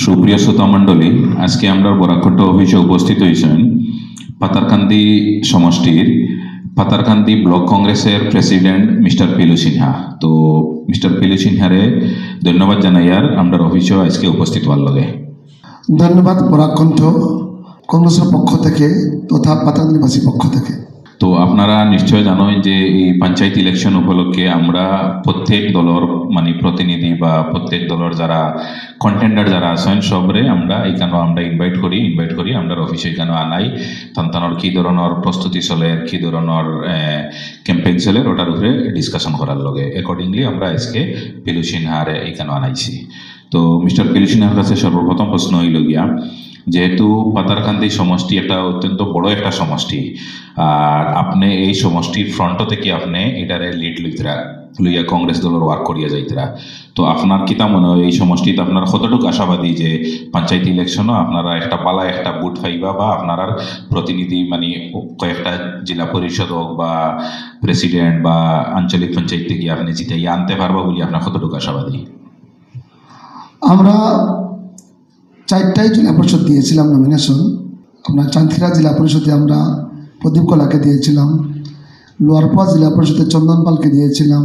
সুপ্রিয় শ্রোতা মণ্ডলী, আজকে আমরা বরাকট অফিসে উপস্থিত হয়েছেন পাতারকান্দি সমষ্টির পাতারকান্দি ব্লক কংগ্রেসের প্রেসিডেন্ট মিস্টার পিলু সিনহা। তো মিস্টার পিলু সিনহারে ধন্যবাদ জানাই আর আমরা অফিসেও আজকে উপস্থিত হওয়ার লগে। ধন্যবাদ বরাকণ্ঠ কংগ্রেসের পক্ষ থেকে তথা পাতারকান্দিবাসীর পক্ষ থেকে। তো আপনারা নিশ্চয় জানেন যে এই পঞ্চায়েত ইলেকশন উপলক্ষে আমরা প্রত্যেক দলের প্রতিনিধি বা প্রত্যেক দলের যারা কন্টেন্ডার যারা আছেন সবরে আমরা এইখানে আমরা ইনভাইট করি আমরা অফিসে এখানে আনাই তানতানোর কী ধরনের প্রস্তুতি চলে কী ধরনের ক্যাম্পেইন চলে ওটার উপরে ডিসকাশন করার লগে অ্যাকর্ডিংলি আমরা আজকে পিলু সিনহারে এইখানে আনাইছি। তো মিস্টার পিলু সিনহার কাছে সর্বপ্রথম প্রশ্ন হইল গিয়া, যেহেতু পাতারকান্দি সমষ্টি একটা অত্যন্ত বড় একটা সমষ্টি, আর আপনি এই সমষ্টির ফ্রন্ট থেকে আপনি এটারে লিড লইয়া কংগ্রেস দলের ওয়ার্ক করিয়া যাইতরা, তো আপনার কিতা মনে হয় এই সমষ্টিতে আপনার কতটুকু আশাবাদী যে পঞ্চায়েত ইলেকশনও আপনারা একটা পালা একটা বুট পাইবা বা আপনার প্রতিনিধি কয়েকটা জেলা পরিষদ হোক বা প্রেসিডেন্ট বা আঞ্চলিক পঞ্চায়েত থেকে আপনি জিতাইয়া আনতে পারবা বলে আপনার কতটুকু আশাবাদী? আমরা 4টাই জেলা পরিষদ দিয়েছিলাম নমিনেশন। আপনার চান্দিরা জেলা পরিষদে আমরা প্রদীপ কলাকে দিয়েছিলাম, লোয়ারপোয়া জেলা পরিষদে চন্দন পালকে দিয়েছিলাম।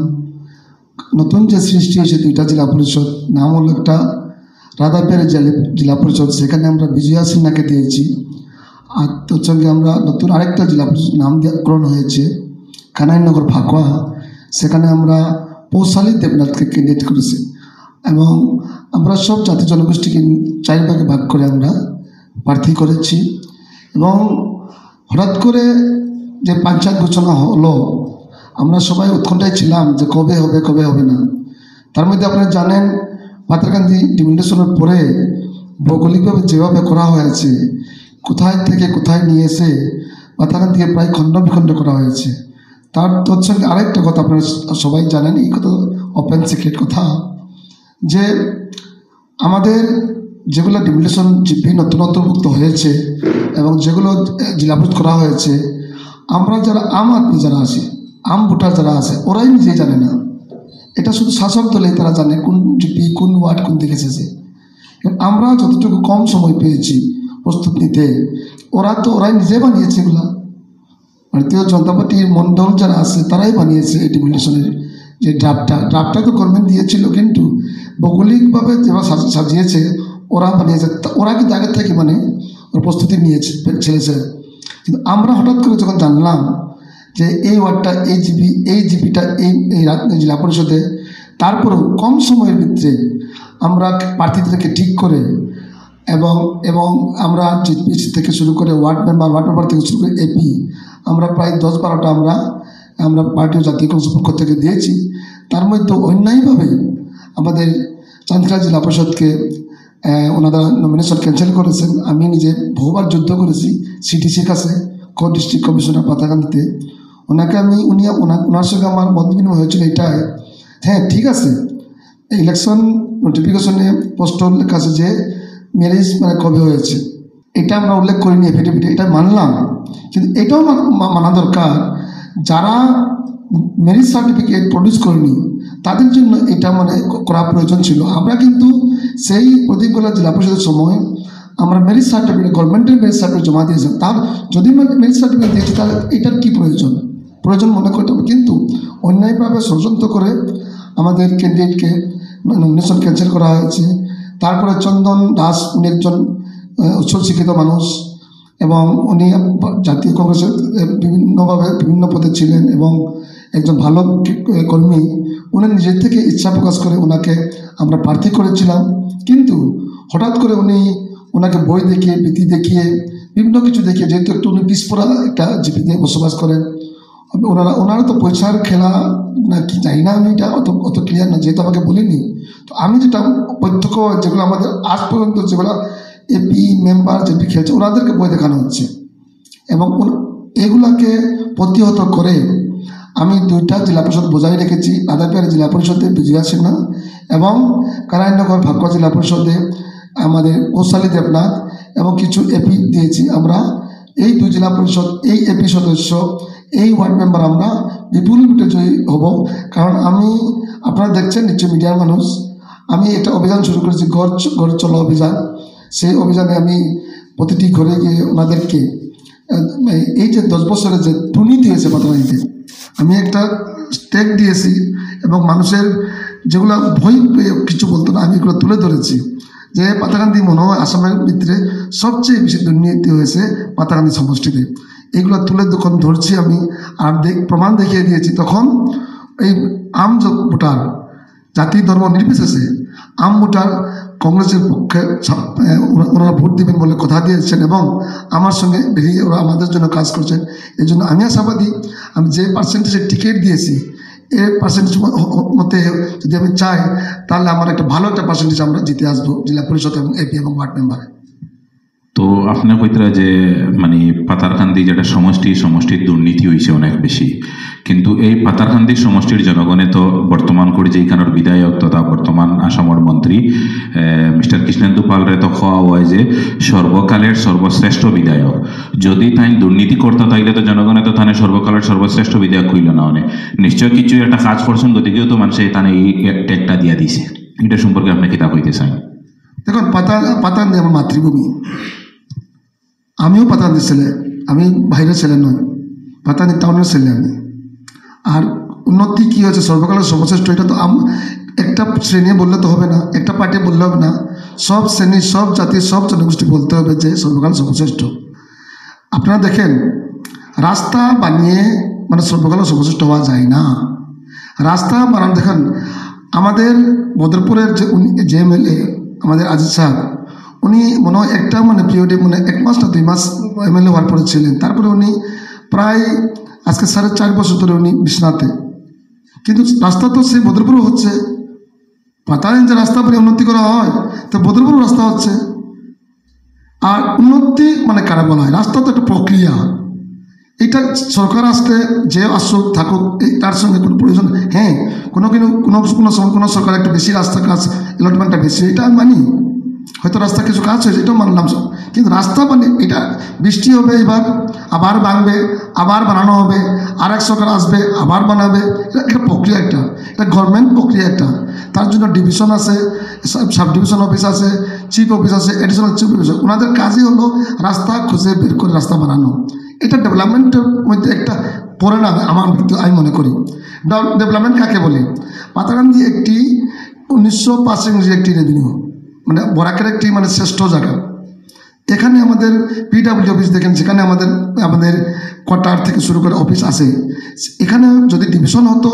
নতুন যে সৃষ্টি হয়েছে 2টা জেলা পরিষদ, নাম হল একটা রাধাপের জেলা পরিষদ, সেখানে আমরা বিজয়া সিনহাকে দিয়েছি। আর তোর সঙ্গে আমরা নতুন আরেকটা জেলা পরিষদ নামকরণ হয়েছে কানাইনগর ফাঁকুয়া, সেখানে আমরা পৌশালী দেবনাথকে ক্যান্ডিডেট করেছি এবং আমরা সব জাতি জনগোষ্ঠীকে 4 ভাগে ভাগ করে আমরা প্রার্থী করেছি। এবং হঠাৎ করে যে পঞ্চায়েত ঘোষণা হলো আমরা সবাই উৎকণ্ঠায় ছিলাম যে কবে হবে না। তার মধ্যে আপনারা জানেন পাতারকান্দি ডিমিনেশনের পরে ভৌগোলিকভাবে যেভাবে করা হয়েছে, কোথায় থেকে কোথায় নিয়ে এসে পাতারকান্দিকে প্রায় খণ্ড বিখণ্ড করা হয়েছে। তার তোর সঙ্গে আরেকটা কথা আপনারা সবাই জানেন, এই কথা ওপেন সিক্রেট কথা, যে আমাদের যেগুলো ডিমিনেশন জিপি নতুন অন্তর্ভুক্ত হয়েছে এবং যেগুলো জেলা পরিষদ করা হয়েছে, আমরা যারা আম আদমি যারা আছে, আম ভোটার যারা আছে, ওরাই নিজেই জানে না। এটা শুধু শাসক দলেই তারা জানে কোন জিপি কোন ওয়ার্ড কোন দিকে এসেছে। আমরা যতটুকু কম সময় পেয়েছি প্রস্তুত নিতে, ওরাই নিজে বানিয়েছে। এগুলা ভারতীয় জনতা পার্টির মন্ডল যারা আছে তারাই বানিয়েছে এই ডিমিনেশনের যে ড্রাফটটা তো গভর্নমেন্ট দিয়েছিল, কিন্তু ভৌগোলিকভাবে যেভাবে সাজিয়েছে ওরা বানিয়েছে, ওরা কিন্তু আগের থেকে ওর প্রস্তুতি নিয়েছে ছেলেছে। কিন্তু আমরা হঠাৎ করে যখন জানলাম যে এই ওয়ার্ডটা এই জিপিটা এই জেলা পরিষদে, তারপরেও কম সময়ের ভিতরে আমরা প্রার্থীদেরকে ঠিক করে এবং আমরা জিপি থেকে শুরু করে ওয়ার্ড মেম্বার থেকে শুরু করে এপি, আমরা প্রায় 10-12টা আমরা পার্টি জাতীয় কংগ্রেসের পক্ষ থেকে দিয়েছি। তার মধ্যে অন্যায়ভাবে আমাদের চান্দিরা জেলা পরিষদকে ওনারা নমিনেশন ক্যান্সেল করেছেন। আমি নিজে বহুবার যুদ্ধ করেছি সিটিসির কাছে, কো ডিস্ট্রিক্ট কমিশনার পাতারকান্দিতে। ওনার সঙ্গে আমার মত বিনিময় হয়েছিল এটাই, হ্যাঁ ঠিক আছে, ইলেকশন নোটিফিকেশনে পোস্টার লেখা আছে যে ম্যারেজ কবে হয়েছে, এটা আমরা উল্লেখ করিনি এফিডেভিটে, এটা মানলাম। কিন্তু এটাও মানা দরকার, যারা ম্যারেজ সার্টিফিকেট প্রডিউস করেনি তাদের জন্য এটা করা প্রয়োজন ছিল। আমরা কিন্তু সেই প্রদীপগোলা জেলা পরিষদের সময় আমরা ম্যারেজ সার্টিফিকেট, গভর্নমেন্টের ম্যারেজ সার্টিফিকেট জমা দিয়েছিলাম। তার যদি ম্যারেজ সার্টিফিকেট দিয়েছি তাহলে এটার কী প্রয়োজন মনে করতে হবে। কিন্তু অন্যায়ভাবে ষড়যন্ত্র করে আমাদের ক্যান্ডিডেটকে নমিনেশন ক্যান্সেল করা হয়েছে। তারপরে চন্দন দাস, উনি একজন উচ্চশিক্ষিত মানুষ এবং উনি জাতীয় কংগ্রেসের বিভিন্ন পদে ছিলেন এবং একজন ভালো কর্মী। উনি নিজের থেকে ইচ্ছা প্রকাশ করে ওনাকে আমরা প্রার্থী করেছিলাম। কিন্তু হঠাৎ করে ওনাকে বই দেখিয়ে, বৃত্তি দেখিয়ে, বিভিন্ন কিছু দেখিয়ে, যেহেতু একটু উনি পিছপড়া একটা জিপিতে বসবাস করেন, ওনারা তো পয়সার খেলা না কি জানি না, আমি এটা অত ক্লিয়ার না, যেহেতু আমাকে বলিনি। তো আমি যেটা প্রত্যক্ষ, যেগুলো আমাদের আজ পর্যন্ত যেগুলো এপি মেম্বার জিপি খেলছে ওনাদেরকে বই দেখানো হচ্ছে এবং এগুলাকে প্রতিহত করে আমি 2টা জেলা পরিষদ বজায় রেখেছি। রাধাপের জেলা পরিষদে বিজয়া সিনহা এবং কানাইনগর ফাঁকুয়া জেলা পরিষদে আমাদের পৌশালী দেবনাথ এবং কিছু এপি দিয়েছি। আমরা এই 2 জেলা পরিষদ, এই এপি সদস্য, এই ওয়ার্ড মেম্বার আমরা বিপুল ভোটে জয়ী হব। কারণ আপনারা দেখছেন নিশ্চয় মিডিয়ার মানুষ, আমি একটা অভিযান শুরু করেছি, ঘর চলো অভিযান। সেই অভিযানে আমি প্রতিটি ঘরে গিয়ে ওনাদেরকে এই যে 10 বছরে যে দুর্নীতি হয়েছে পাতাকান্দিতে, আমি একটা স্টেক দিয়েছি এবং মানুষের যেগুলো ভয় পেয়ে কিছু বলতো না, আমি এগুলো তুলে ধরেছি যে পাতাকান্দি মনে হয় আসামের ভিতরে সবচেয়ে বেশি দুর্নীতি হয়েছে পাতাকান্দি সমষ্টিতে। এইগুলো তুলে যখন ধরছি আমি আর প্রমাণ দেখিয়ে দিয়েছি, তখন এই আম ভোটার জাতি ধর্ম নির্বিশেষে আম ভোটার কংগ্রেসের পক্ষে ওনারা ভোট দেবেন বলে কথা দিয়েছেন এবং আমার সঙ্গে বেরিয়ে ওরা আমাদের জন্য কাজ করছেন। এই জন্য আমি আশাবাদী, আমি যে পার্সেন্টেজের টিকিট দিয়েছি এই পার্সেন্টেজ মতে যদি আমি চাই তাহলে আমার একটা ভালো একটা পার্সেন্টেজ আমরা জিতে আসবো জেলা পরিষদ এবং এপি এবং ওয়ার্ড মেম্বারে। তো আপনি কইতরা যে মানে পাতারকান্দি যেটা সমষ্টির দুর্নীতি হয়েছে অনেক বেশি, কিন্তু এই পাতারকান্দি সমষ্টির জনগণে তো বর্তমান করে যে এখানের বিধায়ক তথা বর্তমান আসামের মন্ত্রী মিস্টার কৃষ্ণেন্দু পালরে তো খাওয়া হয় যে সর্বকালের সর্বশ্রেষ্ঠ বিধায়ক। যদি তাই দুর্নীতি করতো তাইলে তো জনগণে তো তানে সর্বকালের সর্বশ্রেষ্ঠ বিধায়ক হইল না, অনেক নিশ্চয় কিছু একটা কাজ করছেন, গতিকেও তো মানুষ তানে এই ট্যাগটা দিয়া দিছে। এটা সম্পর্কে আপনি কিতাব হইতে চান? দেখুন, পাতাকান্দি আমার মাতৃভূমি, আমিও পাতাকান্দি ছেলে, আমি বাইরের ছেলে নয়, পাতাকান্দি টাউনের ছেলে আমি। আর উন্নতি কী হয়েছে সর্বকালের সর্বশ্রেষ্ঠ, এটা তো একটা শ্রেণী বললে তো হবে না, একটা পার্টি বললে হবে না, সব শ্রেণী সব জাতি সব জনগোষ্ঠী বলতে হবে যে সর্বকাল সর্বশ্রেষ্ঠ। আপনারা দেখেন, রাস্তা বানিয়ে মানে সর্বকালের সর্বশ্রেষ্ঠ হওয়া যায় না। রাস্তা বানান দেখেন, আমাদের বদরপুরের যে এমএলএ আমাদের আজিজ সাহেব, উনি মনে হয় একটা মানে পিরিয়ডে মানে 1 মাস না 2 মাস এমএলএ হওয়ার পরে ছিলেন, তারপরে উনি প্রায় আজকে 4.5 বছর ধরে উনি বিশ্বনাথে, কিন্তু রাস্তা তো সেই বদরপুরও হচ্ছে। পাতাকান্দি যে রাস্তা করে উন্নতি করা হয়, তো বদরপুরও রাস্তা হচ্ছে। আর উন্নতি মানে কারা বলা হয়, রাস্তা তো একটা প্রক্রিয়া, এটা সরকার আসতে যে আসুক থাকুক তার সঙ্গে কোনো প্রয়োজন। হ্যাঁ, কোনো সময় কোনো সরকার একটু বেশি রাস্তা কাজ অ্যালটমেন্টটা বেশি, এটা আমি মানি, হয়তো রাস্তা কিছু কাজ হয়েছে, এটাও মানলাম। কিন্তু রাস্তা মানে এটা বৃষ্টি হবে, এবার আবার ভাঙবে, আবার বানানো হবে, আর এক সরকার আসবে আবার বানাবে, এটা প্রক্রিয়া, এটা গভর্নমেন্ট প্রক্রিয়া একটা। তার জন্য ডিভিশন আছে, সাব ডিভিশন অফিস আছে, চিফ অফিস আছে, এডিশনাল চিফ অফিস। ওনাদের কাজই হলো রাস্তা খুঁজে বের করে রাস্তা বানানো। এটা ডেভেলপমেন্টের মধ্যে একটা পরিণাম আমি মনে করি। ডেভেলপমেন্ট কাকে বলে? পাতাকান্দি একটি 1905 একটি রেভিনিউ মানে বরাকের একটি মানে শ্রেষ্ঠ জায়গা। এখানে আমাদের পিডাব্লিউ অফিস দেখেন, সেখানে আমাদের কোয়ার্টার থেকে শুরু করে অফিস আছে। এখানে যদি ডিভিশন হতো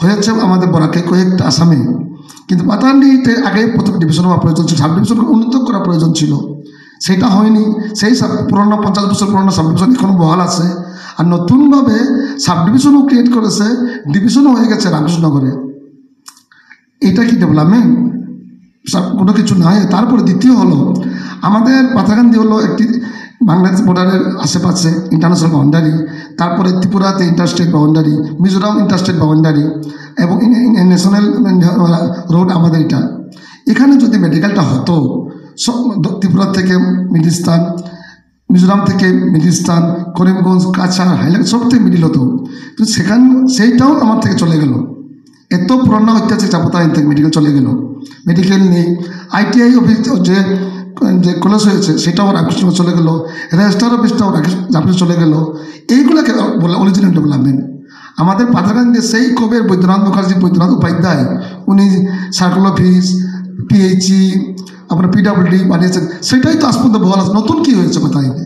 হয়েছে আমাদের বরাকে কয়েকটা আসামে, কিন্তু পাতাকান্দিতে আগে প্রথম ডিভিশন হওয়া প্রয়োজন ছিল, সাব ডিভিশন উন্নত করা প্রয়োজন ছিল, সেটা হয়নি। সেই পুরোনো 50 বছর পুরোনো সাব ডিভিশন এখনও বহাল আছে, আর নতুনভাবে সাব ডিভিশনও ক্রিয়েট করেছে, ডিভিশনও হয়ে গেছে রামকৃষ্ণনগরে। এটা কি ডেভেলপমেন্ট? কোনো কিছু নাই। তারপরে দ্বিতীয় হলো আমাদের পাতাকান্দি হলো একটি বাংলাদেশ বর্ডারের আশেপাশে ইন্টারন্যাশনাল বাউন্ডারি, তারপরে ত্রিপুরাতে interstate boundary, Mizoram interstate boundary এবং ন্যাশনাল রোড আমাদের এটা। এখানে যদি মেডিকেলটা হতো, ত্রিপুরা থেকে মিডিলস্থান, মিজোরাম থেকে মিডিলস্থান, করিমগঞ্জ, কাছাড়, হাইলাকান্দি সব থেকে মিডিল হতো, কিন্তু সেইটাও আমার থেকে চলে গেল। এত পুরোনো ঐতিহাসিক চাপাতাইন থেকে মেডিকেল চলে গেল, মেডিকেল নেই। আইটিআই অফিস যে কলেজ হয়েছে সেটাও রামকৃষ্ণ চলে গেল, রেজিস্ট্রার অফিসটাও রামকৃষ্ণ চলে গেল। এইগুলোকে বলে অরিজিনাল ডেভেলপমেন্ট। আমাদের পাতাকান্দি সেই কবে বৈদ্যনাথ উপাধ্যায় উনি সার্কেল অফিস, পিএইচই, আপনার পিডাব্লিউডি বানিয়েছেন, সেটাই তো আজ পর্যন্ত বহাল আছে। নতুন কী হয়েছে পাতাকান্দিতে?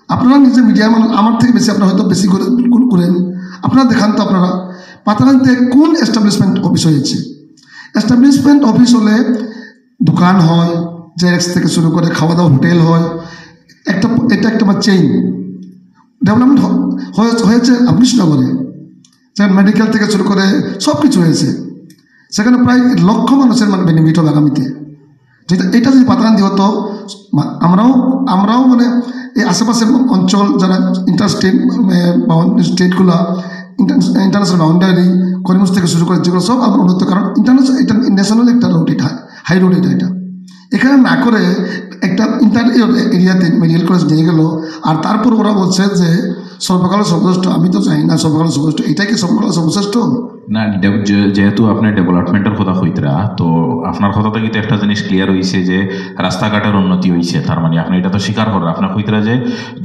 আপনারা নিজে মিডিয়া আমার থেকে বেশি, আপনারা হয়তো বেশি করেন, আপনারা দেখান তো আপনারা পাতাকান্দিতে কোন এস্টাবলিশমেন্ট অফিস হয়েছে? এস্টাবলিশমেন্ট অফিস হলে দোকান হয়, জেরক্স থেকে শুরু করে খাওয়া দাওয়া হোটেল হয়, এটা একটা চেইন ডেভেলপমেন্ট হয়েছে কৃষ্ণনগরে। যেমন মেডিকেল থেকে শুরু করে সব কিছু হয়েছে, সেখানে প্রায় লক্ষ মানুষের মানে বেনিফিট হবে আগামীতে। যেটা এটা যদি পাতাকান্দি হতো, আমরাও মানে এই আশেপাশের অঞ্চল যারা ইন্টারস্টেট স্টেটগুলো ইন্টারন্যাশনাল বাউন্ডারি, করিমগঞ্জ থেকে শুরু করে যেগুলো সব আমরা উন্নত, কারণ ন্যাশনাল একটা রোড, এটা হাই রোড, এটা এখানে না করে একটা এরিয়াতে মেডিকেল কলেজ নিয়ে গেল। আর তারপর ওরা বলছে যে সর্বকালে সর্বশ্রেষ্ঠ, আমি তো চাই না সর্বকালে সর্বশ্রেষ্ঠ, এটাই কি সর্বকালে সর্বশ্রেষ্ঠ? না, যেহেতু আপনি ডেভেলপমেন্টের কথা কইতরা, তো আপনার কথা থেকে একটা জিনিস ক্লিয়ার হয়েছে যে রাস্তাঘাটের উন্নতি হয়েছে, তার মানে আপনি এটা তো স্বীকার করেন। আপনার কইতরা যে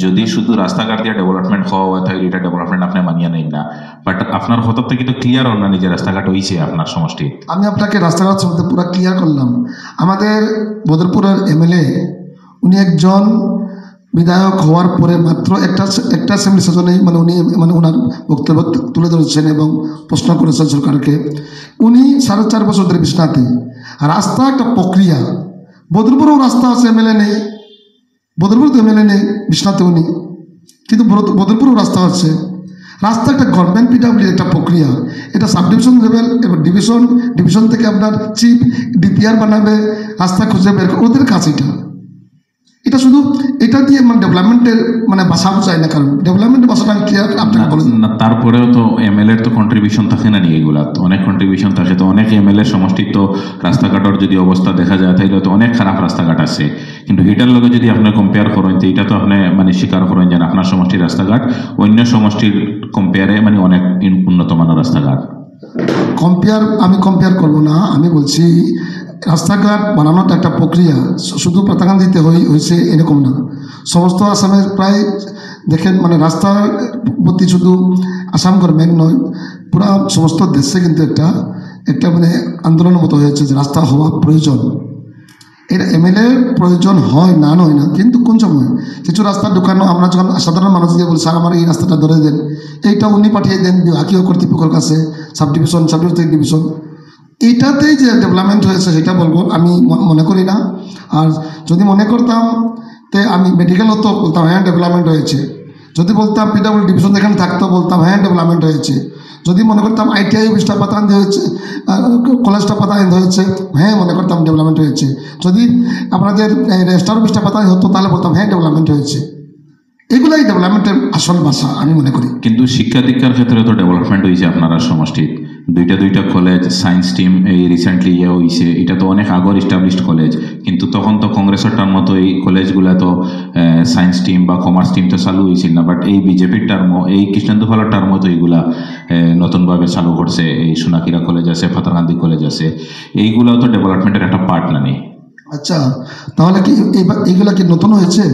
যদি শুধু রাস্তাঘাট দিয়ে ডেভেলপমেন্ট হওয়া হয় তাহলে এটা ডেভেলপমেন্ট আপনি মানিয়ে নেন না, বাট আপনার কথা থেকে তো ক্লিয়ার হন না যে রাস্তাঘাট হয়েছে আপনার সমষ্টি। আমি আপনাকে রাস্তাঘাট সম্বন্ধে পুরো ক্লিয়ার করলাম। আমাদের বদরপুরের এমএলএ উনি একজন বিধায়ক হওয়ার পরে মাত্র একটা অ্যাসেম্বলি সেশনেই উনি ওনার বক্তব্য তুলে ধরেছেন এবং প্রশ্ন করেছেন সরকারকে। উনি 4.5 বছর ধরে বিছনাতে। রাস্তা একটা প্রক্রিয়া, বদরপুরেও রাস্তা আছে, এমএলএ নেই, বদরপুর তো এমএলএ নেই, বিছনাতে উনি, কিন্তু বদরপুরেও রাস্তা আছে। রাস্তা একটা গভর্নমেন্ট পিডাব্লিউ একটা প্রক্রিয়া, এটা সাব ডিভিশন লেভেল এবং ডিভিশন থেকে আপনার চিফ ডিপিআর বানাবে, রাস্তা খুঁজে বের করে ওদের কাছে। এটা শুধু এটা দিয়ে ডেভেলপমেন্টের ভাষা বোঝায় না, কারণ ডেভেলপমেন্টের ভাষাটা আমি ক্লিয়ার আপনাকে বলে দিই। তারপরেও তো এমএলএর তো কন্ট্রিবিউশন থাকে না নিয়ে, এগুলা তো অনেক কন্ট্রিবিউশন থাকে। তো অনেক এমএলএ সমষ্টি তো রাস্তাঘাটের যদি অবস্থা দেখা যায় তাহলে তো অনেক খারাপ রাস্তাঘাট আছে, কিন্তু এটার লগে যদি আপনি কম্পেয়ার করেন তো এটা তো আপনি স্বীকার করেন যে আপনার সমষ্টির রাস্তাঘাট অন্য সমষ্টির কম্পেয়ারে অনেক উন্নত মানের রাস্তাঘাট। আমি কম্পেয়ার করবো না, আমি বলছি রাস্তাঘাট বানানোটা একটা প্রক্রিয়া, শুধু পাতাকান দিতে হয়েছে এরকম না। সমস্ত আসামের প্রায় দেখেন রাস্তার প্রতি শুধু আসাম গভর্নমেন্ট নয়, পুরা সমস্ত দেশে কিন্তু একটা আন্দোলনের মতো হয়েছে যে রাস্তা হওয়া প্রয়োজন। এটা এমএলএ প্রয়োজন হয় না, নয় না, কিন্তু কোন সময় কিছু রাস্তা ঢুকানো, আমরা যখন সাধারণ মানুষ দিয়ে বলি স্যার আমার এই রাস্তাটা ধরে দেন, এইটা উনি পাঠিয়ে দেন বিভাগীয় কর্তৃপক্ষের কাছে, সাব ডিভিশন থেকে ডিভিশন। এইটাতেই যে ডেভেলপমেন্ট হয়েছে সেটা বলবো আমি মনে করি না। আর যদি মনে করতাম তে আমি মেডিকেল হতো বলতাম হ্যাঁ ডেভেলপমেন্ট হয়েছে, যদি বলতাম পিডাব্লিউ ডিভিশন যেখানে থাকতো বলতাম হ্যাঁ ডেভেলপমেন্ট হয়েছে, যদি মনে করতাম আইটিআই অফিসটা পাতান হয়েছে, কলেজটা পাতান হয়েছে, হ্যাঁ মনে করতাম ডেভেলপমেন্ট হয়েছে, যদি আপনাদের রেজিস্টার অফিসটা পাতান হতো তাহলে বলতাম হ্যাঁ ডেভেলপমেন্ট হয়েছে। এগুলাই ডেভেলপমেন্টের আসল ভাষা আমি মনে করি। কিন্তু শিক্ষা দীক্ষার ক্ষেত্রে তো ডেভেলপমেন্ট হয়েছে আপনারা সমষ্টির, দুইটা কলেজ সায়েন্স টিম এই রিসেন্টলি হয়েছে, এটা তো অনেক আগর এস্টাবলিশড কলেজ, কিন্তু তখন তো কংগ্রেসের টার্ম তো এই কলেজগুলা তো সায়েন্স টিম বা কমার্স টিম তো চালু হয়েছিল না, বাট এই বিজেপির টার্ম, এই কৃষ্ণেন্দু ফালার টার্ম তো এইগুলা নতুনভাবে চালু করছে। এই সোনাকিরা কলেজ আছে, ফাতারকান্দি কলেজ আছে, এইগুলাও তো ডেভেলপমেন্টের একটা পার্ট না নেই। আচ্ছা, তাহলে কি এইগুলা কি নতুন হয়েছে?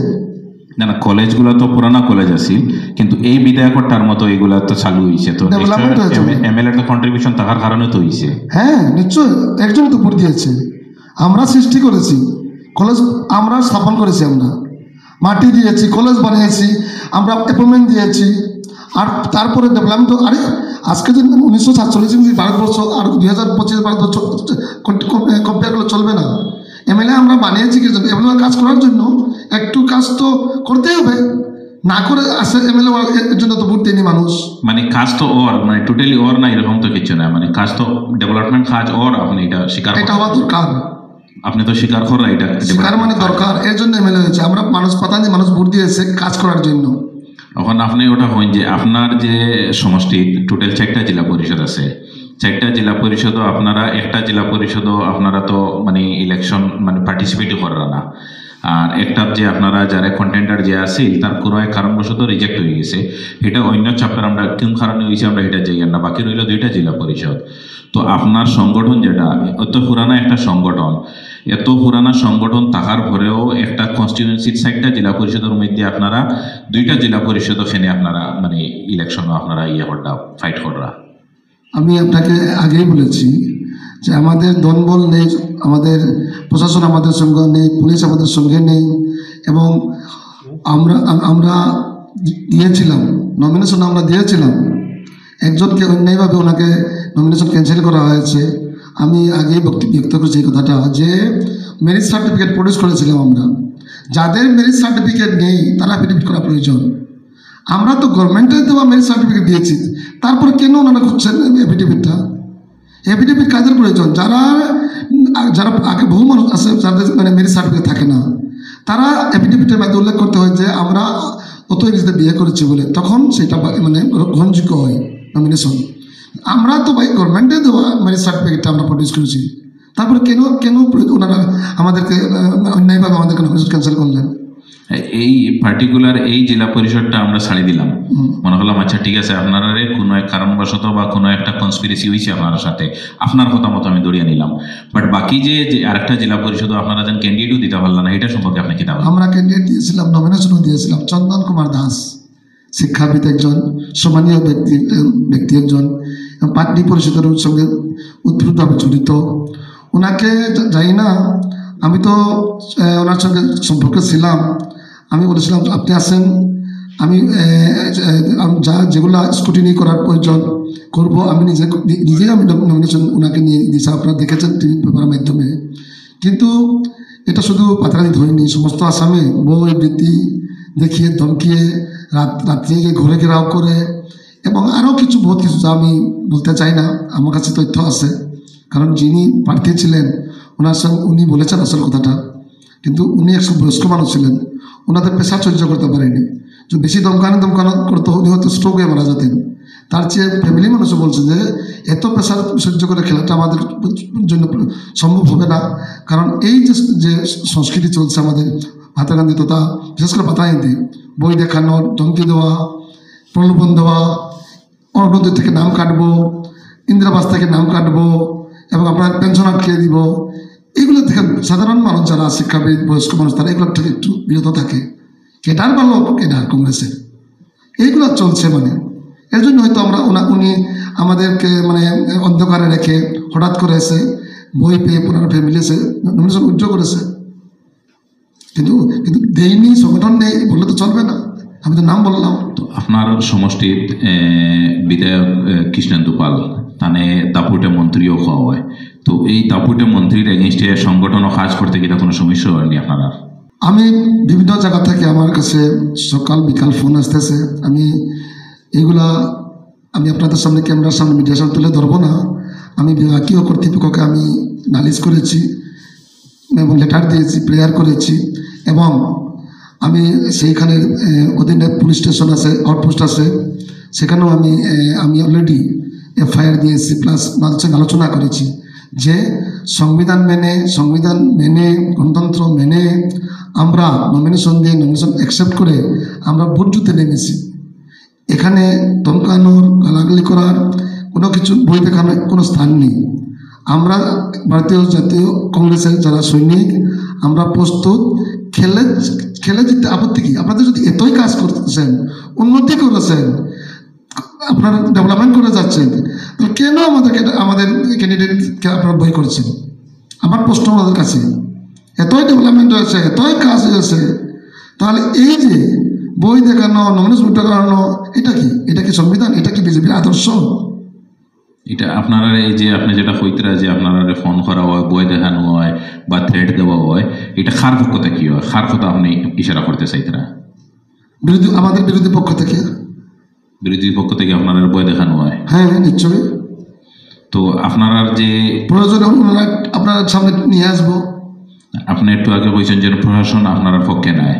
না, কলেজগুলো তো পুরানা কলেজ আছে, কিন্তু এই বিধায়কের টার্ম তো এইগুলা তো চালু হয়েছে, তো এমএলএ তো কন্ট্রিবিউশন থাকার কারণে তো হয়েছে। হ্যাঁ নিশ্চয়ই, একজন তো উপর দিয়েছে, আমরা সৃষ্টি করেছি কলেজ, আমরা স্থাপন করেছি, আমরা মাটি দিয়েছি, কলেজ বানিয়েছি, আমরা অ্যাপয়েন্টমেন্ট দিয়েছি। আর তারপরে ডেভেলপমেন্ট তো আরে আজকে যে 1947 ভারতবর্ষ আর 2025 ভারতবর্ষ কম্পেয়ার করলে চলবে না। এমএলএ আমরা বানিয়েছি কি জন্য? এমএলএ কাজ করার জন্য, একটু কাজ তো করতেই হবে, না করে আসে এমএলএ এর জন্য তো ভোট দেয়নি মানুষ। কাজ তো ওর টোটালি ওর না, এরকম তো কিছু না, কাজ তো ডেভেলপমেন্ট কাজ ওর, আপনি এটা স্বীকার, এটা হওয়া দরকার, আপনি তো স্বীকার করেন এটা স্বীকার দরকার, এর জন্য এমএলএ হয়েছে। আমরা মানুষ পাতা দিয়ে মানুষ ভোট দিয়েছে কাজ করার জন্য। এখন আপনি ওটা হন যে আপনার যে সমষ্টি টোটাল 4টা জেলা পরিষদ আছে, 4টা জেলা পরিষদও আপনারা, একটা জেলা পরিষদও আপনারা তো ইলেকশন পার্টিসিপেটই করার না, আর একটা যে আপনারা যারা কন্টেন্ডার যে আছে তার কোনো এক কারণবশত রিজেক্ট হয়ে গেছে, এটা অন্য চ্যাপ্টার আমরা কোন কারণে হয়েছে আমরা এটা যাই না, বাকি রইল 2টা জেলা পরিষদ। তো আপনার সংগঠন যেটা এত পুরানা একটা সংগঠন, এত পুরানা সংগঠন থাকার পরেও একটা কনস্টিটিউয়েন্সির 4টা জেলা পরিষদের মধ্যে আপনারা 2টা জেলা পরিষদ ওখানে আপনারা ইলেকশনও আপনারা কররা ফাইট কররা। আমি আপনাকে আগেই বলেছি যে আমাদের দলবল নেই, আমাদের প্রশাসন আমাদের সঙ্গে নেই, পুলিশ আমাদের সঙ্গে নেই, এবং আমরা দিয়েছিলাম নমিনেশন, আমরা দিয়েছিলাম একজনকে, অন্যায়ভাবে ওনাকে নমিনেশন ক্যান্সেল করা হয়েছে। আমি আগেই ব্যক্ত করেছি এই কথাটা যে মেরিট সার্টিফিকেট প্রডিউস করেছিলাম আমরা, যাদের মেরিট সার্টিফিকেট নেই তারা এফিডেভিট করা প্রয়োজন। আমরা তো গভর্নমেন্টের দেওয়া মেরিট সার্টিফিকেট দিয়েছি, তারপরে কেন ওনারা করছেন এফিডেভিটটা? এফিডেভিট কাজের প্রয়োজন, যারা আগে বহু মানুষ আছে যাদের মেরিট সার্টিফিকেট থাকে না, তারা এফিডেভিটের মধ্যে উল্লেখ করতে হয় যে আমরা অত ইংরেজিতে বিয়ে করেছি বলে, তখন সেটা গ্রহণযোগ্য হয় নমিনেশন। আমরা তো ভাই গভর্নমেন্টে দেওয়া মেরিট সার্টিফিকেটটা আমরা প্রডিউস করেছি, তারপরে কেন ওনারা আমাদেরকে অন্যায়ভাবে আমাদেরকে নমিনেশন ক্যান্সেল করলেন? এই পার্টিকুলার এই জেলা পরিষদটা আমরা ছাড়ি দিলাম, মনে করলাম আচ্ছা ঠিক আছে আপনারা কোনো এক কারণবশত বা কোনো একটা কনস্পিরেসি হয়েছে আপনার সাথে, আপনার কথা মতো আমি দড়িয়ে নিলাম, বাট বাকি যে আরেকটা জেলা পরিষদ আপনারা যেন ক্যান্ডিডেটও দিতে পারলেন না, এটা সম্পর্কে আপনি কি বলবেন? আমরা ক্যান্ডিডেট দিয়েছিলাম, নমিনেশনও দিয়েছিলাম। চন্দন কুমার দাস শিক্ষাবিদ একজন, সম্মানীয় ব্যক্তি একজন, পাটনি পরিষদের সঙ্গে উৎপ্রুতভাবে জড়িত। ওনাকে যাই না, আমি তো ওনার সঙ্গে সম্পর্কে ছিলাম। আমি বলেছিলাম আপনি আসেন, আমি যেগুলো স্কুটিনি করার প্রয়োজন করব, আমি নিজেই আমি নমিনেশন ওনাকে নিয়ে দিয়েছি, আপনারা দেখেছেন টিভি পেপারের মাধ্যমে। কিন্তু এটা শুধু পাতারানি ধরিনি, সমস্ত আসামে বই বৃত্তি দেখিয়ে ধমকিয়ে রাত্রে ঘরে ঘেরাও করে এবং আরও কিছু বহুত কিছু যা আমি বলতে চাই না, আমার কাছে তথ্য আছে। কারণ যিনি প্রার্থী ছিলেন ওনার সঙ্গে উনি বলেছেন আসল কথাটা, কিন্তু উনি একশো বয়স্ক মানুষ ছিলেন, ওনাদের পেশা সহ্য করতে পারেনি। যে বেশি দমকানো করতে উনি হয়তো স্ট্রোক হয়ে মারা যেতেন। তার চেয়ে ফ্যামিলি মানুষও বলছে যে এত পেশা সহ্য করে খেলাটা আমাদের জন্য সম্ভব হবে না। কারণ এই যে সংস্কৃতি চলছে আমাদের হাতাকান্দি তথা বিশেষ করে পাতাকান্দি, বই দেখানো, ধমকি দেওয়া, প্রলোভন দেওয়া, অরুণোদয় থেকে নাম কাটবো, ইন্দিরাবাস থেকে নাম কাটবো এবং আপনার পেনশন আটকে দিব, এগুলো থেকে সাধারণ মানুষ যারা শিক্ষাবিদ বয়স্ক মানুষ তারা এগুলোর থেকে একটু বিরত থাকে। কেডার ভালো কেডার কংগ্রেসের এইগুলো চলছে। মানে এর জন্য হয়তো উনি আমাদেরকে মানে অন্ধকারে রেখে হঠাৎ করে এসে বই পেয়ে পুরানো ফ্যামিলি এসে নমিনেশন উজ্জ্বল করেছে। কিন্তু দেয়নি, সংগঠন নেই বললে তো চলবে না, আমি তো নাম বললাম। তো আপনার সমষ্টির বিধায়ক কৃষ্ণেন্দু পাল তানে দাপুটে মন্ত্রীও হওয়া হয়, তো এই দাপুটে মন্ত্রীর এগেনস্টে সংগঠন ও কাজ করতে গিয়ে কোনো সমস্যা হয়নি আপনারা? আমি বিভিন্ন জায়গা থেকে আমার কাছে সকাল বিকাল ফোন আসতেছে। আমি এইগুলা আমি আপনাদের সামনে ক্যামেরার সামনে মিডিয়ার সামনে তুলে ধরবো না। আমি বিভাগীয় কর্তৃপক্ষকে আমি নালিশ করেছি এবং লেটার দিয়েছি, প্রেয়ার করেছি এবং আমি সেইখানে অধীনে পুলিশ স্টেশন আছে, আউটপোস্ট আছে, সেখানেও আমি অলরেডি এফআইআর দিয়েছি, প্লাস তাদের সঙ্গে আলোচনা করেছি যে সংবিধান মেনে গণতন্ত্র মেনে আমরা নমিনেশন দিয়ে নমিনেশন অ্যাকসেপ্ট করে আমরা ভোট দিতে নেমেছি। এখানে ধমকানোর, গালাগালি করার, কোনো কিছু বই দেখানোর কোনো স্থান নেই। আমরা ভারতীয় জাতীয় কংগ্রেসের যারা সৈনিক, আমরা প্রস্তুত। খেলে জিততে আপত্তি কি? আপনাদের যদি এতই কাজ করতেছেন, উন্নতি করেছেন, আপনারা ডেভেলপমেন্ট করে যাচ্ছেন, তো কেন আমাদের ক্যান্ডিডেটকে আপনারা বই করছেন? আমার প্রশ্ন আমাদের কাছে, এতই ডেভেলপমেন্ট হয়েছে, এতই কাজ হয়েছে, তাহলে এই যে বই দেখানো, নমিনেশন করানো, এটা কি সংবিধান? এটা কি বিজেপির আদর্শ? এটা আপনারা এই যে আপনি যেটা কইতরা যে আপনারা ফোন করা হয়, বই দেখানো হয় বা থ্রেড দেওয়া হয়, এটা কার পক্ষ থেকে কি হয়? কার কথা আপনি ইশারা করতে চাইতরা? আমাদের বিরোধী পক্ষ থেকে। বিরোধী পক্ষ থেকে আপনারা বই দেখানো হয়? হ্যাঁ, নিশ্চয়ই। তো আপনারা যে প্রয়োজন আপনার সামনে নিয়ে আসবো। আপনি একটু আগে বলছেন যে প্রশাসন আপনার পক্ষে নেয়,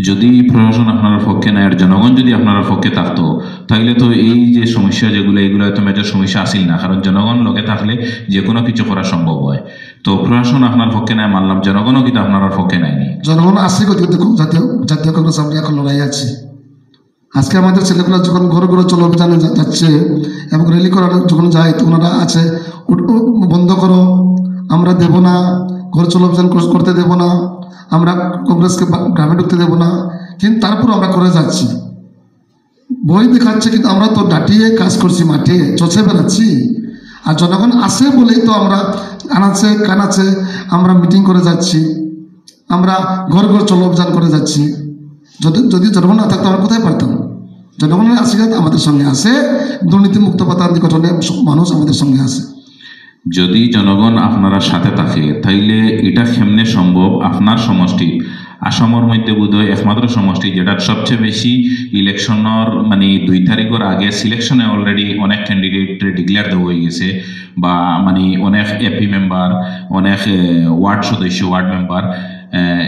যদি প্রশাসন আপনার পক্ষে নেয় আর জনগণ যদি আপনার পক্ষে থাকতো, তাহলে তো এই যে সমস্যা যেগুলো, এগুলো তো মেজর সমস্যা আসিল না, কারণ জনগণ লোকে থাকলে যে কোনো কিছু করা সম্ভব হয়। তো প্রশাসন আপনার পক্ষে নেয় মানলাম, জনগণও কিন্তু আপনার পক্ষে নেয়নি। জনগণ আসছে দেখুন, জাতীয় কংগ্রেস আমরা এখন লড়াই আছে। আজকে আমাদের ছেলেগুলো যখন ঘরে ঘরে চলো অভিযানে যাচ্ছে এবং র্যালি করার যখন যায়, তো ওনারা আছে বন্ধ করো, আমরা দেব না, ঘর চলো অভিযান করতে দেব না, আমরা কংগ্রেসকে গ্রামে ঢুকতে দেব না, কিন্তু তারপর আমরা করে যাচ্ছি। বই দেখাচ্ছে কিন্তু আমরা তো ডাটিয়ে কাজ করছি, মাঠে চষে বেড়াচ্ছি। আর জনগণ আসে বলেই তো আমরা আনাচ্ছে কানাচ্ছে আমরা মিটিং করে যাচ্ছি, আমরা ঘর ঘর চলো অভিযান করে যাচ্ছি। যদি জনগণ না থাকতো আমরা কোথায় পারতাম? জনগণের আশীর্বাদ আমাদের সঙ্গে আছে, দুর্নীতিমুক্ত পাতান্তি গঠনে মানুষ আমাদের সঙ্গে আছে। যদি জনগণ আপনারা সাথে থাকে, তাইলে এটা কেমনে সম্ভব? আপনার সমষ্টি আসামের মধ্যে বোধহয় একমাত্র সমষ্টি যেটা সবচেয়ে বেশি ইলেকশনের মানে 2 তারিখের আগে সিলেকশনে অলরেডি অনেক ক্যান্ডিডেট ডিক্লেয়ার দেওয়া হয়ে গেছে, বা মানে অনেক এপি মেম্বার, অনেক ওয়ার্ড সদস্য, ওয়ার্ড মেম্বার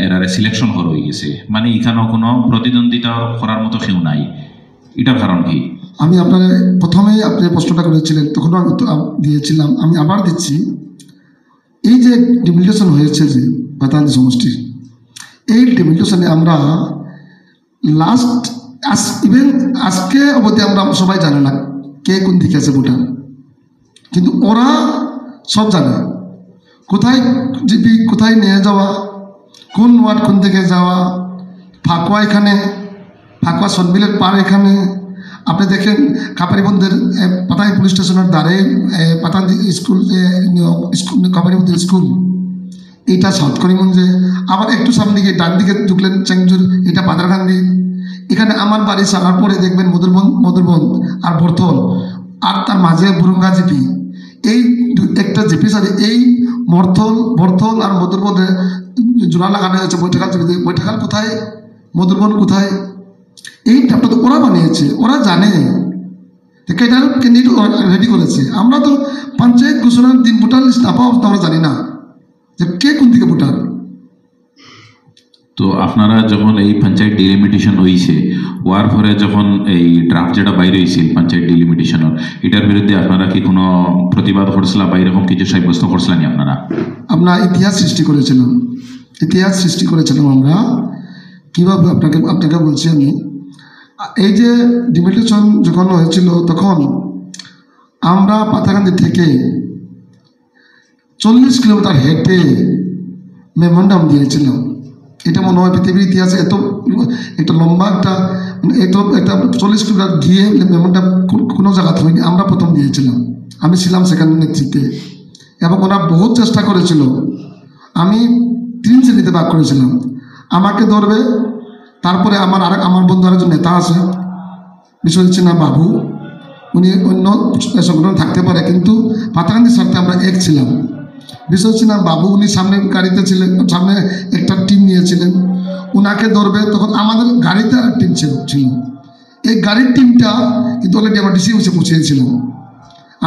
এরারে সিলেকশন হয়ে গেছে। মানে এখানেও কোনো প্রতিদ্বন্দ্বিতা করার মতো কেউ নাই। এটার কারণ কি? আমি প্রথমেই আপনি প্রশ্নটা করেছিলেন, তখন আমি উত্তর দিয়েছিলাম, আমি আবার দিচ্ছি। এই যে ডিমিলিটেশন হয়েছে যে পাতান্তি সমষ্টি, এই ডিমিলিটেশনে আমরা লাস্ট ইভেন আজকে অবধি আমরা সবাই জানে না কে কোন দিকে আছে ভুটান, কিন্তু ওরা সব জানে কোথায় জিপি, কোথায় নিয়ে যাওয়া, কোন ওয়ার্ড কোন দিকে যাওয়া। ফাঁকুয়া এখানে, ফাঁকুয়া সনমিলের পার এখানে আপনি দেখেন কাপারিবন্দের পাতানি পুলিশ স্টেশনের দ্বারে পাতানি স্কুল কাপারিবন্দের স্কুল, এইটা সাউথ করিমগঞ্জে। আবার একটু সামনে গিয়ে ডান দিকে ঢুকলেন চেংজুর, এটা পাদারকান্দি। এখানে আমার বাড়ি সারার পরে দেখবেন মধুরবন আর বর্থল, আর তার মাঝে বুরুঙ্গা জিপি। এই একটা জিপি সাথে এই বর্থল আর মধুরবনে জোড়া লাগানো হয়েছে। বৈঠাকাল জিপিতে, বৈঠাকাল কোথায়, মধুরবন কোথায়, এই ট্যাপটা তো ওরা বানিয়েছে, ওরা জানে। এটার ক্যান্ডিডেট রেডি করেছে। আমরা তো পঞ্চায়েত ঘোষণার দিন ভোটার লিস্ট না পাওয়া আমরা জানি না যে কে কোন দিকে ভোটার। তো আপনারা যখন এই পঞ্চায়েত ডিলিমিটেশন হয়েছে, হওয়ার পরে যখন এই ড্রাফট যেটা বাইরে হয়েছিল পঞ্চায়েত ডিলিমিটেশনের, এটার বিরুদ্ধে আপনারা কি কোনো প্রতিবাদ করছিলেন বা এরকম কিছু সাব্যস্ত করছিলেন আপনারা? আমরা ইতিহাস সৃষ্টি করেছিলাম আমরা। কীভাবে আপনাকে বলছি আমি, এই যে ডিলিমিটেশন যখন হয়েছিল তখন আমরা পাতাকান্দি থেকে 40 কিলোমিটার হেঁটে মেমোরান্ডাম দিয়েছিলাম। এটা মনে হয় পৃথিবীর ইতিহাসে এত একটা লম্বা একটা 40 কিলোমিটার গিয়ে মেমোরান্ডাম কোনো জায়গাতে হয়নি, আমরা প্রথম দিয়েছিলাম। আমি ছিলাম সেখানে নেতৃত্বে, এবং ওরা বহুত চেষ্টা করেছিল। আমি 3 শ্রেণীতে ভাগ করেছিলাম। আমাকে ধরবে, তারপরে আমার বন্ধু আরেকজন নেতা আছে বিশ্বজিৎ বাবু, উনি অন্য সংগঠন থাকতে পারে, কিন্তু পাতাকান্দির স্বার্থে আমরা এক ছিলাম। বিশ্বজিৎ বাবু উনি সামনে গাড়িতে ছিলেন, সামনে একটা টিম নিয়েছিলেন, উনাকে ধরবে। তখন আমাদের গাড়িতে আর টিম ছিল। এই গাড়ির টিমটা কিন্তু অলরেডি আমরা ডিসি অফিসে পৌঁছেছিলাম।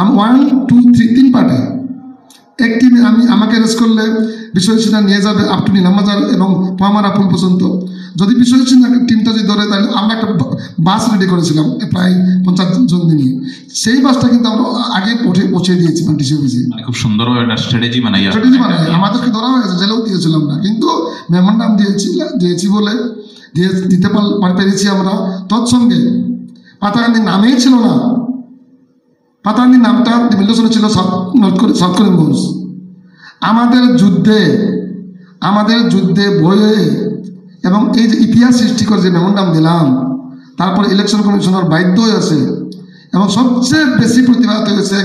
আমি 1, 2, 3 3 পার্টে এক টিমে আমাকে অ্যারেস্ট করলে বিশ্বজিৎ নিয়ে যাবে আপ টু নীলামবাজার এবং পোয়ামারা পুল পর্যন্ত। যদি বিশ্বজিৎ টিমটা যদি ধরে, তাহলে আমরা একটা বাস রেডি করেছিলাম প্রায় 50 জন নিয়ে। সেই বাসটা কিন্তু আমরা আগে পৌঁছে দিয়েছিলাম ডিসি অফিসে। খুব সুন্দরভাবে একটা স্ট্র্যাটেজি বানাই আমাদেরকে ধরা হয়েছে, জেলেও দিয়েছিলাম না, কিন্তু মেমোরান্ডাম দিয়েছি বলে দিতে পেরেছি আমরা। তৎসঙ্গে পাতাকান্দির নামেই ছিল না, পাতাকান্দির নামটা ডিমিটেশনে ছিল সাউথ করিমগঞ্জ। আমাদের যুদ্ধে বয়ে এবং এই যে ইতিহাস সৃষ্টি করে যে মেমোরান্ডাম দিলাম, তারপর ইলেকশন কমিশনার বাধ্য হয়েছে, এবং সবচেয়ে বেশি প্রতিবাদ হয়েছে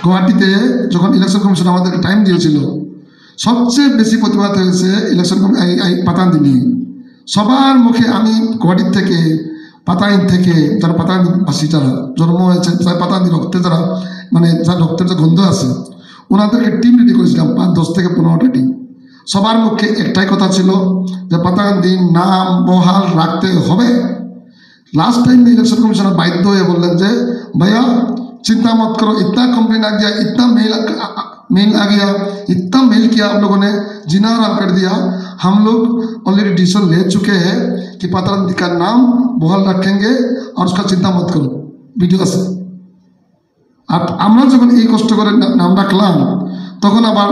গুয়াহাটিতে যখন ইলেকশন কমিশন আমাদেরকে টাইম দিয়েছিল, সবচেয়ে বেশি প্রতিবাদ হয়েছে ইলেকশন পাতাকান্দি নিয়ে। সবার মুখে আমি গুয়াহাটির থেকে, পাতাকান্দি থেকে, যারা পাতাকান্দিবাসী যারা জন্ম হয়েছে, পাতাকান্দি রক্তে যারা যার রক্তের যে গন্ধ আছে, ওনাদেরকে টিম রেডি করেছিলাম 10 থেকে 15টা টিম। সবার মুখে একটাই কথা ছিল যে পাতাকান্দির নাম বহাল রাখতে হবে। लास्ट टाइम में इलेक्शन कमिश्नर बाध्य हुए बोल रहे थे भैया चिंता मत करो, इतना कंप्लेन आ गया, इतना मेल आ गया, इतना मेल किया आप लोगों ने, जीना हराम कर दिया। हम लोग ऑलरेडी डिसीजन ले चुके हैं कि पाताकांदी का नाम बहाल रखेंगे और उसका चिंता मत करो वीडियो से। আর আমরা যখন এই কষ্ট করে নাম রাখলাম তখন আবার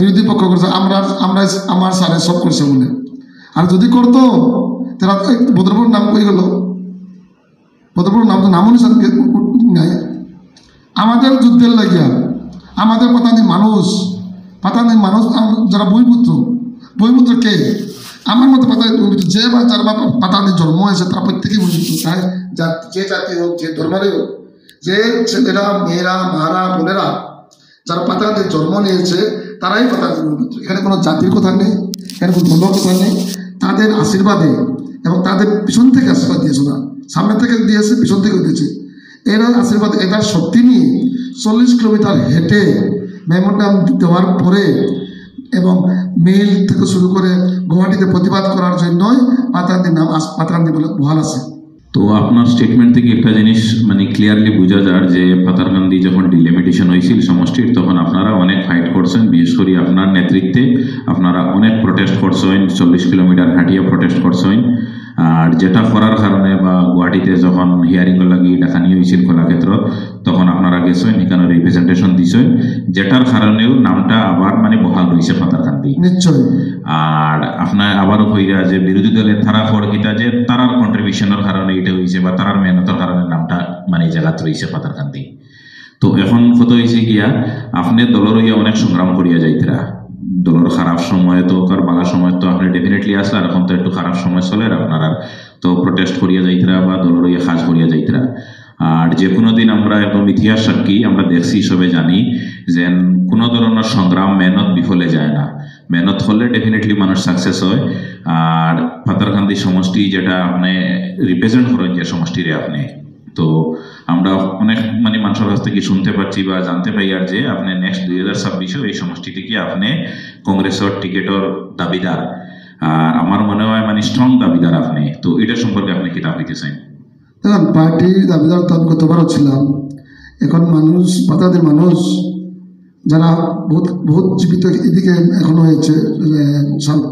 বিরোধী পক্ষ করছে আমার স্যারে সব করছে বলে। আর যদি করতো তারা ভদ্রপুর নাম কই গেল, ভদ্রপুর নাম তো নামও নাই। আমাদের যুদ্ধের লাগিয়া আমাদের পাতাকান্দির মানুষ যারা বইপুত্র কে আমার মতো পাতাকান্দি যে বা যারা পাতাকান্দির জন্ম হয়েছে তারা প্রত্যেকেই বইপুত্র, তাই যে জাতি হোক যে ধর্মেরই হোক, যে ছেলেরা মেয়েরা মারা বোনেরা যারা পাতাকান্দির জন্ম নিয়েছে তারাই পাতাকান্দির বইপুত্র। এখানে কোনো জাতির কথা নেই, এখানে কোনো ধর্মের কথা নেই। তাদের আশীর্বাদে এবং তাদের পিছন থেকে আশীর্বাদ দিয়েছে না, সামনে থেকে দিয়েছে, পিছন থেকেও দিয়েছে। এরা আশীর্বাদ এটার শক্তি নিয়ে 40 কিলোমিটার হেঁটে মেমোরান্ডাম দেওয়ার পরে এবং মেইল থেকে শুরু করে গুয়াহাটিতে প্রতিবাদ করার জন্যই পাতাকান্দির নাম পাতাকান্দি বলে বহাল আছে। তো আপনার স্টেটমেন্ট থেকে একটা জিনিস ক্লিয়ারলি বোঝা যায় যে পাতাকান্দি যখন ডিলিমিটেশন হয়েছিল সমষ্টির তখন আপনারা অনেক ফাইট করছেন, বিশেষ করে আপনার নেতৃত্বে আপনারা অনেক প্রোটেস্ট করছেন, 40 কিলোমিটার হাঁটিয়ে প্রোটেস্ট করছেন। আর যেটা করার কারণে বা গুয়াহাটিতে যখন হিয়ারিং লাগি ডাকানি হয়েছিল কলাক্ষেত্র তখন আপনারা গেছেন, এখানে রিপ্রেজেন্টেশন দিছেন, যেটার কারণেও নামটা আবার বহাল রয়েছে পাতাকান্দি। নিশ্চয়ই। আর আপনার আবারও কইরা যে বিরোধী দলের তারা ফরকিতা যে তারার কন্ট্রিবিউশনের কারণে এটা হয়েছে বা তারার মেহনতের কারণে নামটা মানে এই জায়গাত রয়েছে পাতারকান্দি। তো এখন কত হয়েছে গিয়া আপনি দলের হইয়া অনেক সংগ্রাম করিয়া যাইতরা, দলের খারাপ সময় তো কার বালা সময় তো আপনি ডেফিনেটলি আসলে, আর এখন তো একটু খারাপ সময় চলে আপনারা তো প্রোটেস্ট করিয়া যাইতরা বা দলের হইয়া কাজ করিয়া যাইতরা। আর যে কোনো দিন আমরা একদম ইতিহাস সাক্ষী, আমরা দেখছি সবে জানি যে কোনো ধরনের সংগ্রাম মেহনত বিফলে যায় না, মেহনত হলে ডেফিনেটলি মানুষ সাকসেস হয়। আর পাতারকান্দি সমষ্টি যেটা আপনি রিপ্রেজেন্ট করেন যে সমষ্টিরে আপনি, তো আমরা অনেক মানে মানুষের কাছ থেকে শুনতে পাচ্ছি বা জানতে পাই আর যে আপনি নেক্সট 2026 এই সমষ্টি থেকে আপনি কংগ্রেসের টিকেটের দাবিদার, আর আমার মনে হয় মানে স্ট্রং দাবিদার আপনি। তো এটা সম্পর্কে আপনি কি দাবিতে চান? দেখুন, পার্টির দাবিদার তো আমি গতবারও ছিলাম। এখন মানুষ, পাতাদের মানুষ যারা বহুত বহুত জীবিত এদিকে এখনো হয়েছে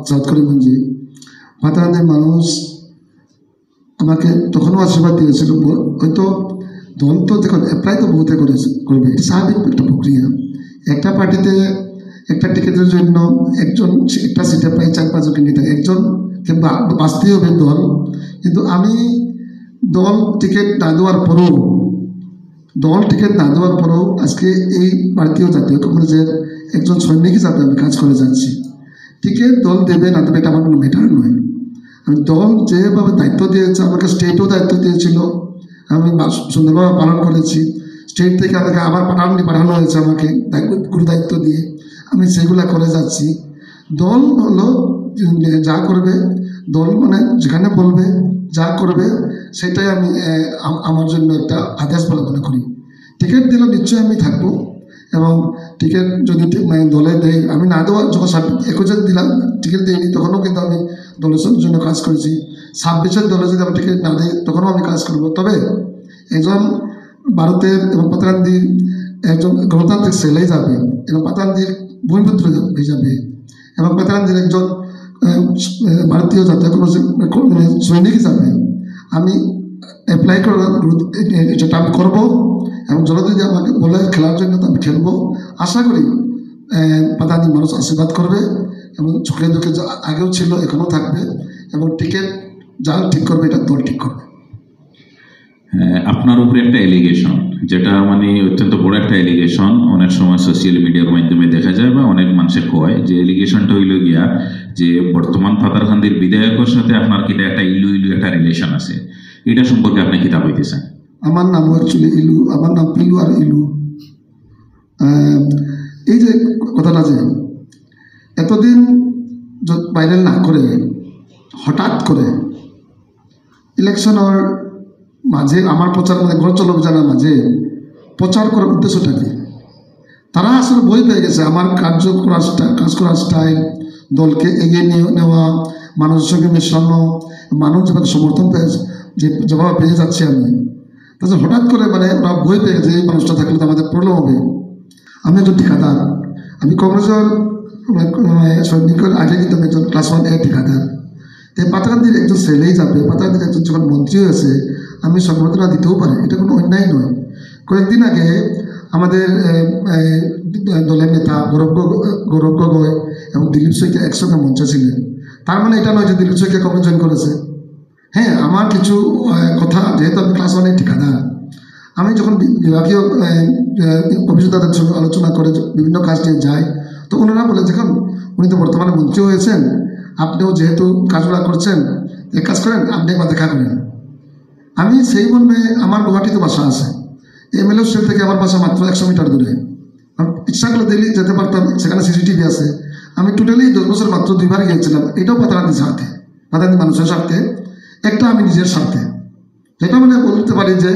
সাউথ করিমগঞ্জে, পাতাদের মানুষ আমাকে তখনও আশীর্বাদ দিয়েছিল। হয়তো দল তো দেখুন অ্যাপ্লাই তো বহুতে করবে, এটা স্বাভাবিক একটা প্রক্রিয়া। একটা পার্টিতে একটা টিকিটের জন্য একজন একটা সিটে প্রায় 4-5 জন ক্যান্ডিডেট থাকে, একজনকে বাঁচতেই হবে দল। কিন্তু আমি দল টিকিট না দেওয়ার পরেও আজকে এই ভারতীয় জাতীয় কংগ্রেসের একজন সৈনিক হিসাবে আমি কাজ করে যাচ্ছি। টিকিট দল দেবে না দেবে এটা আমার কোনো ম্যাটার নয়। আমি দল যেভাবে দায়িত্ব দিয়েছে, আমাকে স্টেটও দায়িত্ব দিয়েছিল, আমি সুন্দরভাবে পালন করেছি। স্টেট থেকে আমাকে আবার পাঠানো হয়েছে আমাকে গুরু দায়িত্ব দিয়ে, আমি সেগুলা করে যাচ্ছি। দল হলো যা করবে, দল মানে যেখানে বলবে যা করবে সেটাই আমি আমার জন্য একটা আদেশ বলে মনে করি। টিকিট দিলে নিশ্চয়ই আমি থাকবো, এবং টিকিট যদি দলে দেয়, আমি না দেওয়ার যখন 21 দিলাম টিকিট দিইনি তখনও কিন্তু আমি দলের জন্য কাজ করেছি। 26 দলে যদি আমি টিকিট না দিই তখনও আমি কাজ করব। তবে একজন ভারতের এবং পাতাকান্দির একজন গণতান্ত্রিক ছেলে যাবে এবং পাতাকান্দির ভূমিপুত্র হিসাবে এবং পাতাকান্দির একজন ভারতীয় জাতীয় কংগ্রেসের সৈনিক হিসাবে আমি অ্যাপ্লাই করার যেটা আমি করবো, এবং যদি আমাকে বলে খেলার জন্য তো আমি খেলবো। আশা করি পাতাকান্দির মানুষ আশীর্বাদ করবে, এবং চোখে দুঃখে আগেও ছিল এখনও থাকবে, এবং টিকিট যা ঠিক করবে এটা দল ঠিক করবে। আপনার উপরে একটা এলিগেশন, যেটা মানে অত্যন্ত বড় একটা এলিগেশন, অনেক সময় সোশ্যাল মিডিয়ার মাধ্যমে দেখা যায় বা অনেক মানুষের কয় যে এলিগেশনটা হইল গিয়া যে বর্তমান পাতারকান্দির বিধায়কের সাথে আপনার কিটা একটা ইলু একটা রিলেশন আছে, এটা সম্পর্কে আপনি কি দাবি দিতেছেন? আমার নাম অ্যাকচুয়ালি ইলু, আমার নাম পিলু আর ইলু। এই যে কথাটা যে এতদিন ভাইরাল না করে হঠাৎ করে ইলেকশনের মাঝে আমার প্রচার মানে ঘর চলো অভিযানের মাঝে প্রচার করার উদ্দেশ্যটা কি? তারা আসলে বই পেয়ে গেছে আমার কাজ করার স্টাইল, দলকে এগিয়ে নেওয়া, মানুষের সঙ্গে মেশানো, মানুষ যেভাবে সমর্থন পেয়েছে যেভাবে পেয়ে যাচ্ছি আমি, তাছাড়া হঠাৎ করে মানে ওরা বই পেয়ে গেছে এই মানুষটা থাকলে তো আমাদের প্রবলেম হবে। আমি একজন ঠিকাদার, আমি কংগ্রেসের সৈনিকের আগে কিন্তু আমি একজন ক্লাস 1A ঠিকাদার। তাই পাতাকান্দির একজন ছেলেই যাবে, পাতাকান্দির একজন যখন মন্ত্রী হয়েছে আমি সংবর্ধনা দিতেও পারি, এটা কোনো অন্যায় নয়। কয়েকদিন আগে আমাদের দলের নেতা গৌরব গগৈ এবং দিলীপ শইকীয়া একসঙ্গে মঞ্চে ছিলেন। তার মানে এটা নয় যে দিলীপ শইকীয়া কংগ্রেস জয়েন করেছে। হ্যাঁ, আমার কিছু কথা, যেহেতু আমি ক্লাস 1 ঠিকাদার, আমি যখন বিভাগীয় অফিসদারদের সঙ্গে আলোচনা করে বিভিন্ন কাজ নিয়ে যাই, তো ওনারা বলে দেখুন উনি তো বর্তমানে মন্ত্রী হয়েছেন, আপনিও যেহেতু কাজগুলো করছেন এক কাজ করেন আপনি একবার দেখা করেন। আমি সেই মর্মে, আমার গুয়াহাটিতে বাসা আছে, এমএলএ সেল থেকে আমার বাসা মাত্র 100 মিটার দূরে, ইচ্ছা করলে দিল্লি যেতে পারতাম, সেখানে সিসিটিভি আছে। আমি টোটালি 10 বছর মাত্র 2বার গিয়েছিলাম, এটাও পাতাকান্দির স্বার্থে, পাতাকান্দি মানুষের স্বার্থে, একটা আমি নিজের স্বার্থে। যেটা মানে বলতে পারি যে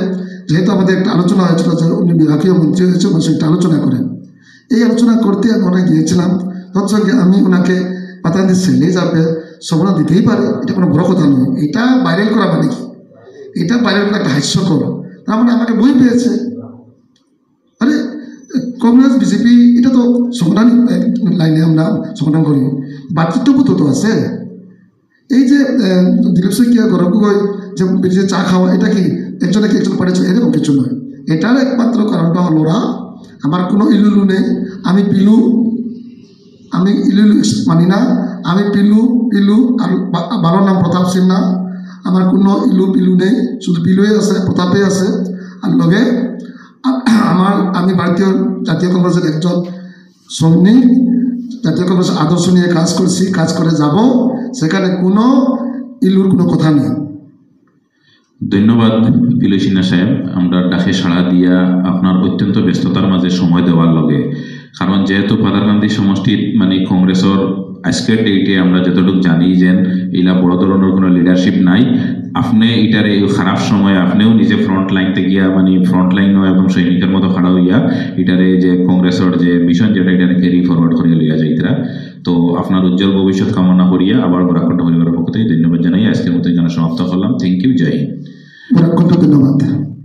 যেহেতু আমাদের একটা আলোচনা হয়েছিল যে উনি বিভাগীয় মন্ত্রী হয়েছে, মানুষ একটা আলোচনা করেন, এই আলোচনা করতে আমি ওনাকে গিয়েছিলাম। তৎসঙ্গে আমি ওনাকে পাতাকান্দির ছেলে যাবে সবনা দিতেই পারে, এটা কোনো বড় কথা নয়। এটা ভাইরাল করা মানে কি? এটা ভাইরাল করা একটা হাস্যকর, তার মানে আমাকে বই পেয়েছে। আরে কংগ্রেস বিজেপি এটা তো সংগঠন লাইনে আমরা সংগঠন করি, ভাতৃত্ববোধ তো আছে। এই যে দিলীপ শইকীয়া গৌরব গগৈ যে চা খাওয়া, এটা কি একজনে কি একজন পাঠিয়েছে? এরকম কিছু নয়। এটার একমাত্র কারণটা হলো ওরা, আমার কোনো ইলুলু নেই, আমি পিলু, আমি ইলুলু মানি না, আমি পিলু পিলু আর বাবার নাম প্রতাপ সিনহা। আমার কোনো ইলু পিলু নেই, শুধু পিলুই আছে, প্রতাপই আছে। আর লগে আমি ভারতীয় জাতীয় কংগ্রেসের একজন সৈনিক, জাতীয় কংগ্রেসের আদর্শ নিয়ে কাজ করছি, কাজ করে যাব, সেখানে কোনো ইলুর কোনো কথা নেই। ধন্যবাদ পিলু সিনহা সাহেব, আমরা ডাকে সাড়া দিয়া আপনার অত্যন্ত ব্যস্ততার মাঝে সময় দেওয়ার লগে। কারণ যেহেতু পাদারকান্দি সমষ্টির মানে কংগ্রেসের আজকের ডেটে আমরা যতটুকু জানি যে এলা বড় ধরনের কোনো লিডারশিপ নাই। আপনি এটার এই খারাপ সময় আপনিও নিজে ফ্রন্ট লাইনতে গিয়া মানে ফ্রন্ট লাইনও একদম সৈনিকের মতো খাড়া হইয়া এটারে যে কংগ্রেসের যে মিশন যেটা এটারে ক্যারি ফরওয়ার্ড করিয়া লইয়া যাইতরা। তো আপনার উজ্জ্বল ভবিষ্যৎ কামনা করিয়া আবার বরাকণ্ঠ পরিবারের পক্ষ থেকে ধন্যবাদ জানাই। আজকের মতো এখানে সমাপ্ত করলাম। থ্যাংক ইউ, জয় হিন্দ। ধন্যবাদ।